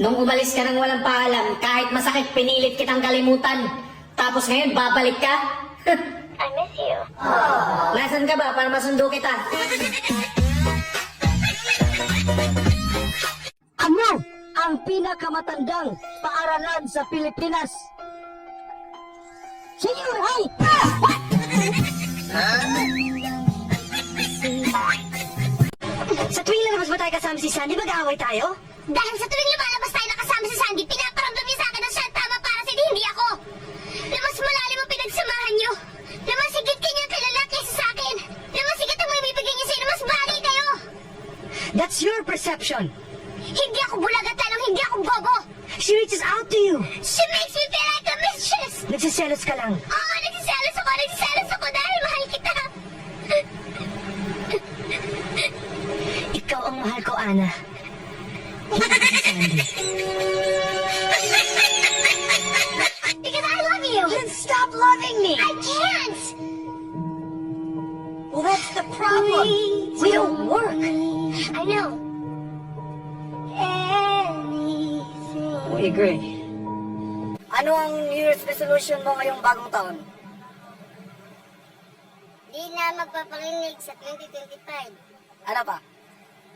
Nung umalis ka nang walang paalam, kahit masakit, pinilit kitang kalimutan. Tapos ngayon, babalik ka? I miss you. Nasaan ka ba para masundo kita? Ano ang pinakamatandang paaralan sa Pilipinas? Senior high! Sa tuwing lalabas ba tayo kasama si Sandy, mag-aaway tayo? Dahil sa tuwing lumalabas tayo nakasama si Sandy, pinaparamdam niya sa akin na siya ang tama para sa hindi ako. Na mas malalim ang pinagsamahan niyo. Na mas higit kanyang kilala kaysa sa akin. Na mas higit ang maibibigay niya sa'yo na mas bagay kayo. That's your perception. Hindi ako bulag at talong hindi ako bobo. She reaches out to you. She makes me feel like a mistress. Nagsiselos ka lang. Oo, nagsiselos ako dahil mahal kita. Ikaw ang mahal ko, Ana. Hindi si Sandy. Because I love you. Then stop loving me. I can't. Well, that's the problem. We don't work. I know. We agree. Ano ang New Year's resolution mo ngayong bagong taon? Di na magpapanginig sa 2025. Ano pa?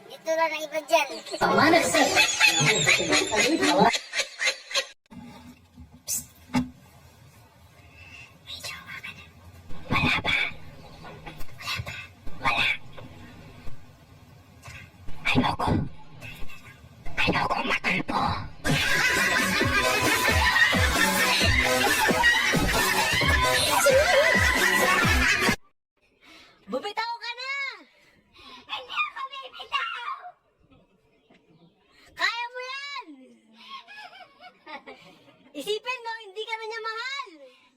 Dito lang ang iba dyan. Tama na kasi. May jowa ka na. Wala pa. Ayoko matalbo. Bumitaw ka na! Hindi ako bibitaw! Kaya mo yan! Isipin mo, hindi ka na niya mahal!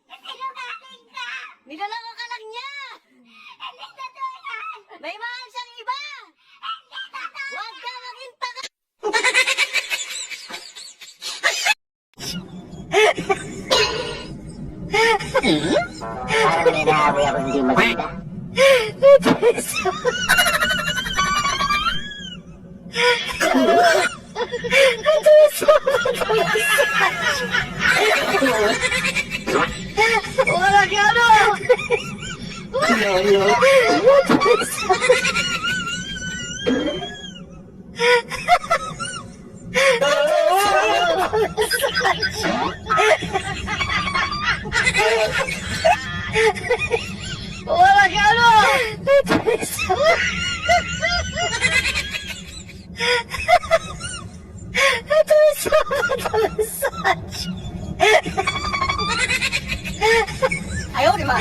Sinungaling ka! Niloloko ka lang niya! Hindi totoo yan! May mahal siyang iba! Hindi totoo! Huwag ka maging taka! Parang may naamoy ako hindi maganda. Wala ka ano! Wala ka ano! Ayaw, di ba?